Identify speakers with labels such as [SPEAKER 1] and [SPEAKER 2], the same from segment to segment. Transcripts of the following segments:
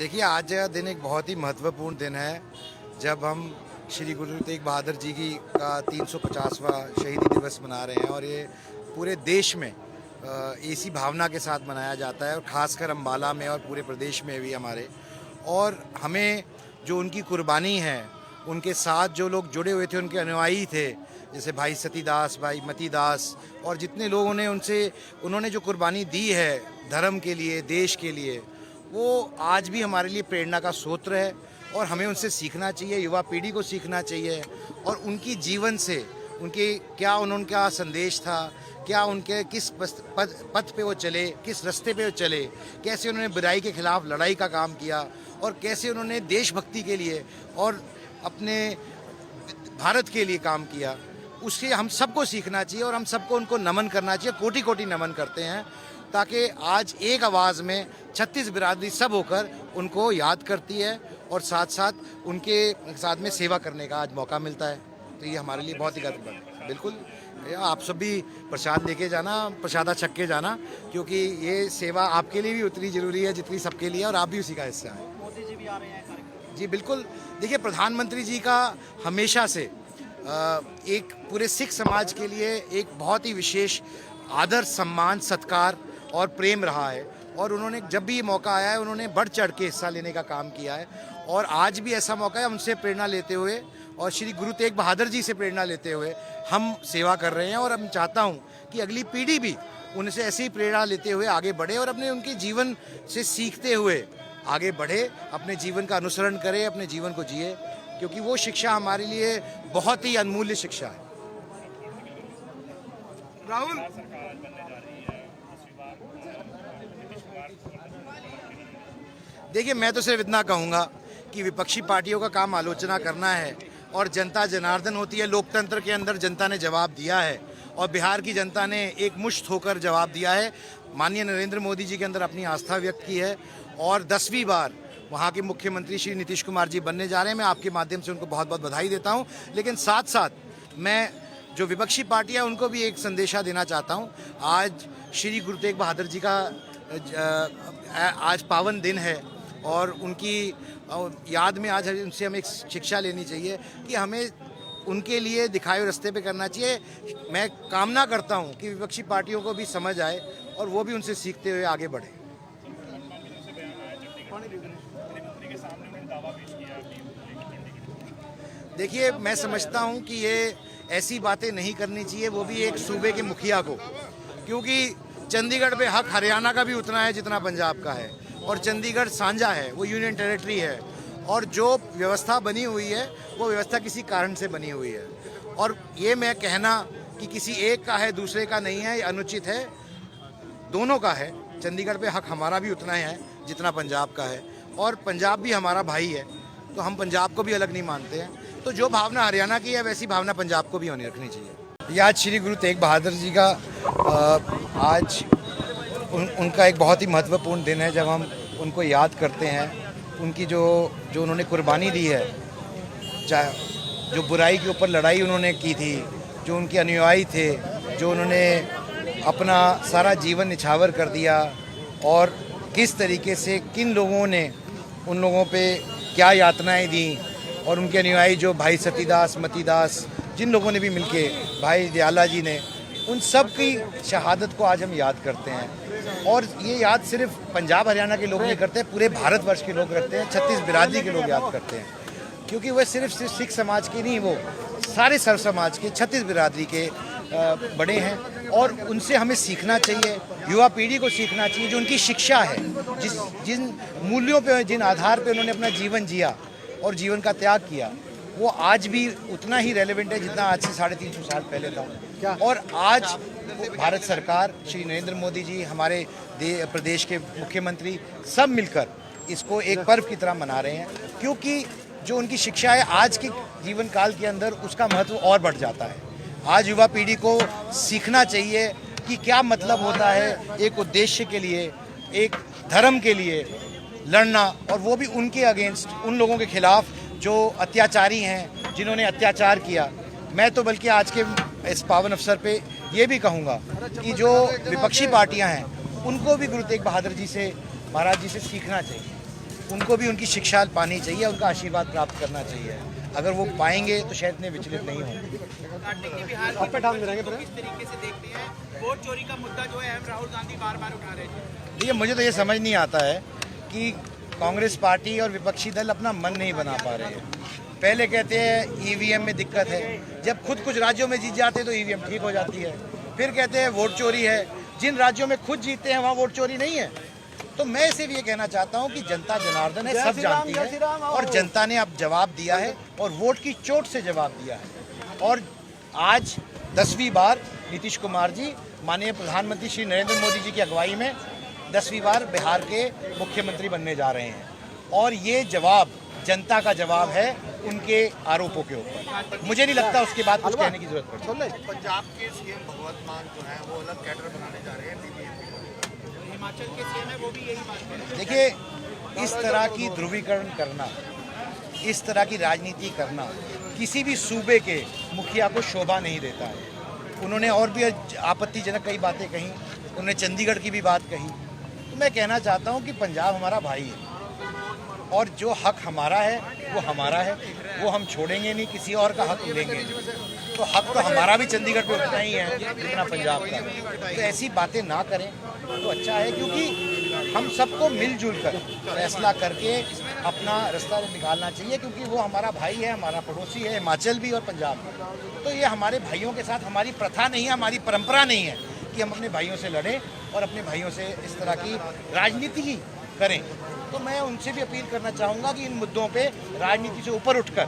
[SPEAKER 1] देखिए, आज का दिन एक बहुत ही महत्वपूर्ण दिन है जब हम श्री गुरु तेग बहादुर जी की का 350वां शहीदी दिवस मना रहे हैं और ये पूरे देश में इसी भावना के साथ मनाया जाता है और ख़ासकर अम्बाला में और पूरे प्रदेश में भी हमारे। और हमें जो उनकी कुर्बानी है, उनके साथ जो लोग जुड़े हुए थे, उनके अनुयायी थे, जैसे भाई सतीदास, भाई मतीदास और जितने लोगों ने उन्होंने जो कुर्बानी दी है धर्म के लिए, देश के लिए, वो आज भी हमारे लिए प्रेरणा का स्रोत है और हमें उनसे सीखना चाहिए, युवा पीढ़ी को सीखना चाहिए। और उनकी जीवन से उनका संदेश था, क्या उनके किस पथ पे वो चले, किस रास्ते पे वो चले, कैसे उन्होंने बुराई के खिलाफ लड़ाई का काम किया और कैसे उन्होंने देशभक्ति के लिए और अपने भारत के लिए काम किया, उससे हम सबको सीखना चाहिए और हम सबको उनको नमन करना चाहिए। कोटि कोटि नमन करते हैं ताकि आज एक आवाज़ में 36 बिरादरी सब होकर उनको याद करती है और साथ साथ उनके साथ में सेवा करने का आज मौका मिलता है। तो ये हमारे लिए बहुत ही गर्व है। बिल्कुल, आप सब भी प्रसाद लेके जाना, प्रसादा छक के जाना, क्योंकि ये सेवा आपके लिए भी उतनी ज़रूरी है जितनी सबके लिए, और आप भी उसी का हिस्सा हैं।
[SPEAKER 2] मोदी जी भी आ रहे हैं कार्यक्रम।
[SPEAKER 1] जी बिल्कुल, देखिए प्रधानमंत्री जी का हमेशा से एक पूरे सिख समाज के लिए एक बहुत ही विशेष आदर, सम्मान, सत्कार और प्रेम रहा है और उन्होंने जब भी ये मौका आया है उन्होंने बढ़ चढ़ के हिस्सा लेने का काम किया है। और आज भी ऐसा मौका है, उनसे प्रेरणा लेते हुए और श्री गुरु तेग बहादुर जी से प्रेरणा लेते हुए हम सेवा कर रहे हैं। और हम चाहता हूँ कि अगली पीढ़ी भी उनसे ऐसी ही प्रेरणा लेते हुए आगे बढ़े और अपने उनके जीवन से सीखते हुए आगे बढ़े, अपने जीवन का अनुसरण करे, अपने जीवन को जिए, क्योंकि वो शिक्षा हमारे लिए बहुत ही अनमूल्य शिक्षा है। राहुल, देखिए मैं तो सिर्फ इतना कहूँगा कि विपक्षी पार्टियों का काम आलोचना करना है और जनता जनार्दन होती है। लोकतंत्र के अंदर जनता ने जवाब दिया है और बिहार की जनता ने एक मुश्त होकर जवाब दिया है। माननीय नरेंद्र मोदी जी के अंदर अपनी आस्था व्यक्त की है और 10वीं बार वहाँ के मुख्यमंत्री श्री नीतीश कुमार जी बनने जा रहे हैं। मैं आपके माध्यम से उनको बहुत बहुत बधाई देता हूँ, लेकिन साथ साथ मैं जो विपक्षी पार्टियाँ उनको भी एक संदेशा देना चाहता हूँ। आज श्री गुरु तेग बहादुर जी का आज पावन दिन है और उनकी याद में आज उनसे हमें एक शिक्षा लेनी चाहिए कि हमें उनके लिए दिखाए हुए रास्ते पे करना चाहिए। मैं कामना करता हूं कि विपक्षी पार्टियों को भी समझ आए और वो भी उनसे सीखते हुए आगे बढ़े। देखिए मैं समझता हूं कि ये ऐसी बातें नहीं करनी चाहिए, वो भी एक सूबे के मुखिया को, क्योंकि चंडीगढ़ पे हक हरियाणा का भी उतना है जितना पंजाब का है और चंडीगढ़ साझा है, वो यूनियन टेरिटरी है और जो व्यवस्था बनी हुई है वो व्यवस्था किसी कारण से बनी हुई है। और ये मैं कहना कि किसी एक का है दूसरे का नहीं है, ये अनुचित है, दोनों का है। चंडीगढ़ पे हक हमारा भी उतना है जितना पंजाब का है और पंजाब भी हमारा भाई है, तो हम पंजाब को भी अलग नहीं मानते हैं। तो जो भावना हरियाणा की है वैसी भावना पंजाब को भी होनी रखनी चाहिए। ये आज श्री गुरु तेग बहादुर जी का आज उनका एक बहुत ही महत्वपूर्ण दिन है जब हम उनको याद करते हैं। उनकी जो उन्होंने कुर्बानी दी है, चाहे जो बुराई के ऊपर लड़ाई उन्होंने की थी, जो उनके अनुयायी थे, जो उन्होंने अपना सारा जीवन निछावर कर दिया और किस तरीके से किन लोगों ने उन लोगों पे क्या यातनाएं दी और उनके अनुयायी जो भाई सतीदास, मतीदास, जिन लोगों ने भी मिलके, भाई दयाला जी ने, उन सब की शहादत को आज हम याद करते हैं। और ये याद सिर्फ पंजाब हरियाणा के लोग नहीं करते, पूरे भारतवर्ष के लोग करते हैं, 36 बिरादरी के लोग याद करते हैं, क्योंकि वह सिर्फ सिख समाज के नहीं, वो सारे सर्व समाज के 36 बिरादरी के बड़े हैं और उनसे हमें सीखना चाहिए, युवा पीढ़ी को सीखना चाहिए। जो उनकी शिक्षा है, जिन मूल्यों पे, जिन आधार पे उन्होंने अपना जीवन जिया और जीवन का त्याग किया, वो आज भी उतना ही रेलेवेंट है जितना आज से 350 साल पहले था। और आज भारत सरकार, श्री नरेंद्र मोदी जी, हमारे प्रदेश के मुख्यमंत्री, सब मिलकर इसको एक पर्व की तरह मना रहे हैं, क्योंकि जो उनकी शिक्षा है आज के जीवन काल के अंदर उसका महत्व और बढ़ जाता है। आज युवा पीढ़ी को सीखना चाहिए कि क्या मतलब होता है एक उद्देश्य के लिए, एक धर्म के लिए लड़ना, और वो भी उनके अगेंस्ट, उन लोगों के खिलाफ जो अत्याचारी हैं, जिन्होंने अत्याचार किया। मैं तो बल्कि आज के इस पावन अवसर पे ये भी कहूँगा कि जो विपक्षी पार्टियां हैं उनको भी गुरु तेग बहादुर जी से, महाराज जी से सीखना चाहिए। उनको भी उनकी शिक्षा पानी चाहिए, उनका आशीर्वाद प्राप्त करना चाहिए। अगर वो पाएंगे तो शायद इतने विचलित नहीं होंगे।
[SPEAKER 2] किस तरीके से देखते हैं वोट चोरी का मुद्दा जो है राहुल गांधी बार बार उठा रहे हैं?
[SPEAKER 1] देखिए, मुझे तो ये समझ नहीं आता है कि कांग्रेस पार्टी और विपक्षी दल अपना मन नहीं बना पा रहे हैं। पहले कहते हैं ईवीएम में दिक्कत है, जब खुद कुछ राज्यों में जीत जाते हैं तो ईवीएम ठीक हो जाती है। फिर कहते हैं वोट चोरी है, जिन राज्यों में खुद जीतते हैं वहाँ वोट चोरी नहीं है। तो मैं सिर्फ ये कहना चाहता हूँ कि जनता जनार्दन है, सब जानती है, और जनता ने अब जवाब दिया है और वोट की चोट से जवाब दिया है। और आज 10वीं बार नीतीश कुमार जी माननीय प्रधानमंत्री श्री नरेंद्र मोदी जी की अगुवाई में 10वीं बार बिहार के मुख्यमंत्री बनने जा रहे हैं। और ये जवाब जनता का जवाब है उनके आरोपों के ऊपर। मुझे नहीं लगता उसके बाद कुछ कहने की जरूरत पड़े।
[SPEAKER 3] पंजाब के सीएम भगवंत मान जो है वो अलग कैडर बनाने जा रहे हैं।
[SPEAKER 2] हिमाचल के सीएम है वो भी यही बात कर रहे हैं।
[SPEAKER 1] देखिए, इस तरह की ध्रुवीकरण करना, इस तरह की राजनीति करना किसी भी सूबे के मुखिया को शोभा नहीं देता है। उन्होंने और भी आपत्तिजनक कई बातें कही, उन्होंने चंडीगढ़ की भी बात कही। तो मैं कहना चाहता हूँ कि पंजाब हमारा भाई है और जो हक हमारा है वो हमारा है, वो हम छोड़ेंगे नहीं, किसी और का हक लेंगे नहीं। तो हक तो हमारा भी चंडीगढ़ पे उतना ही है जितना पंजाब का। तो ऐसी बातें ना करें तो अच्छा है, क्योंकि हम सबको मिलजुल कर फैसला करके अपना रास्ता निकालना चाहिए, क्योंकि वो हमारा भाई है, हमारा पड़ोसी है, हिमाचल भी और पंजाब भी। तो ये हमारे भाइयों के साथ हमारी प्रथा नहीं है, हमारी परंपरा नहीं है कि हम अपने भाइयों से लड़ें और अपने भाइयों से इस तरह की राजनीति ही करें। तो मैं उनसे भी अपील करना चाहूँगा कि इन मुद्दों पे राजनीति से ऊपर उठकर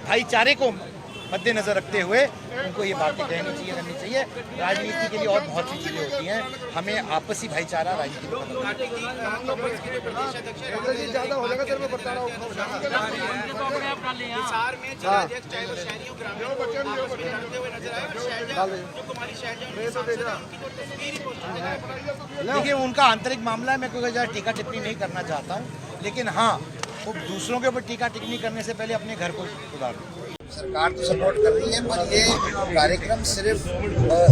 [SPEAKER 1] भाईचारे को मद्देनजर रखते हुए उनको ये बातें कहनी चाहिए, करनी चाहिए। राजनीति के लिए और बहुत सी चीज़ें होती हैं, हमें आपसी भाईचारा राजनीति में देखिए, उनका आंतरिक मामला है, मैं कोई ज़्यादा टीका टिप्पणी नहीं करना चाहता हूँ, लेकिन हाँ, वो दूसरों के ऊपर टीका टिप्पणी करने से पहले अपने घर को सुधार।
[SPEAKER 4] सरकार तो सपोर्ट कर रही है, पर ये कार्यक्रम सिर्फ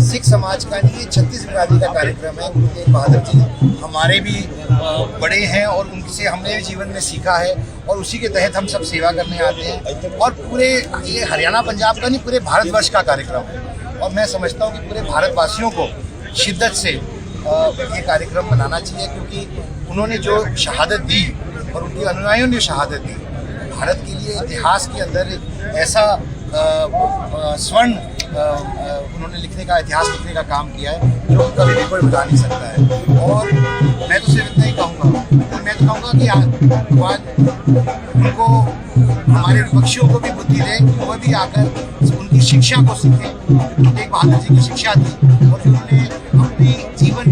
[SPEAKER 4] सिख समाज का नहीं है, छत्तीस बिरादरी का कार्यक्रम है। तेग बहादुर जी हमारे भी बड़े हैं और उनसे हमने भी जीवन में सीखा है और उसी के तहत हम सब सेवा करने आते हैं। और पूरे ये हरियाणा पंजाब का नहीं, पूरे भारतवर्ष का कार्यक्रम है। और मैं समझता हूँ कि पूरे भारतवासियों को शिद्दत से ये कार्यक्रम बनाना चाहिए, क्योंकि उन्होंने जो शहादत दी और उनके अनुयायियों ने शहादत दी, भारत के लिए इतिहास के अंदर एक ऐसा स्वर्ण उन्होंने लिखने का, इतिहास लिखने का काम किया है जो कभी भी कोई बता नहीं सकता है। और मैं तो सिर्फ इतना ही कहूँगा, मैं तो कहूँगा कि उनको, हमारे विपक्षियों को भी बुद्धि दें कि वो भी आकर उनकी शिक्षा को सीखें। तेग बहादुर जी की शिक्षा थी और उन्होंने अपने जीवन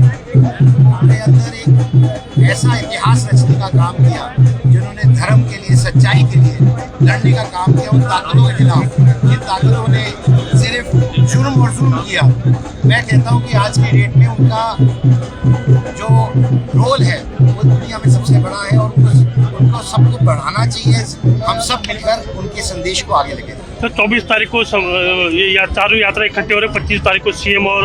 [SPEAKER 4] के अंदर एक ऐसा इतिहास रचने का काम किया, जिन्होंने धर्म के लिए, सच्चाई के लिए लड़ने का काम किया उन ताकतों के खिलाफ, जिन ताकतों ने सिर्फ जुर्म और जुल्म किया। मैं कहता हूँ कि आज की डेट में उनका जो रोल है वो दुनिया में सबसे बड़ा है और उनको सबको बढ़ाना चाहिए। हम सब मिलकर उनके संदेश को आगे लेके जाएं।
[SPEAKER 5] तो 24 तारीख को ये चारों यात्रा इकट्ठे हो रहे, 25 तारीख को सीएम और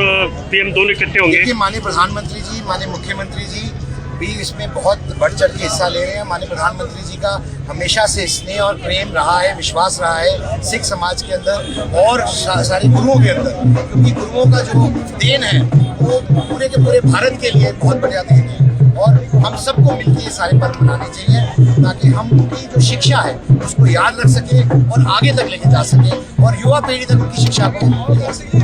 [SPEAKER 5] पीएम दोनों इकट्ठे होंगे।
[SPEAKER 4] देखिए, माननीय प्रधानमंत्री जी, माननीय मुख्यमंत्री जी भी इसमें बहुत बढ़ चढ़ के हिस्सा ले रहे हैं। माननीय प्रधानमंत्री जी का हमेशा से स्नेह और प्रेम रहा है, विश्वास रहा है सिख समाज के अंदर और सारे गुरुओं के अंदर, क्योंकि गुरुओं का जो देन है वो पूरे के पूरे भारत के लिए बहुत बढ़िया देन है। और हम सबको मिलकर ये सारे पर्व मनाने चाहिए, ताकि हम उनकी जो शिक्षा है उसको याद रख सके और आगे तक लेके जा सके और युवा पीढ़ी तक उनकी शिक्षा को ले जा सके।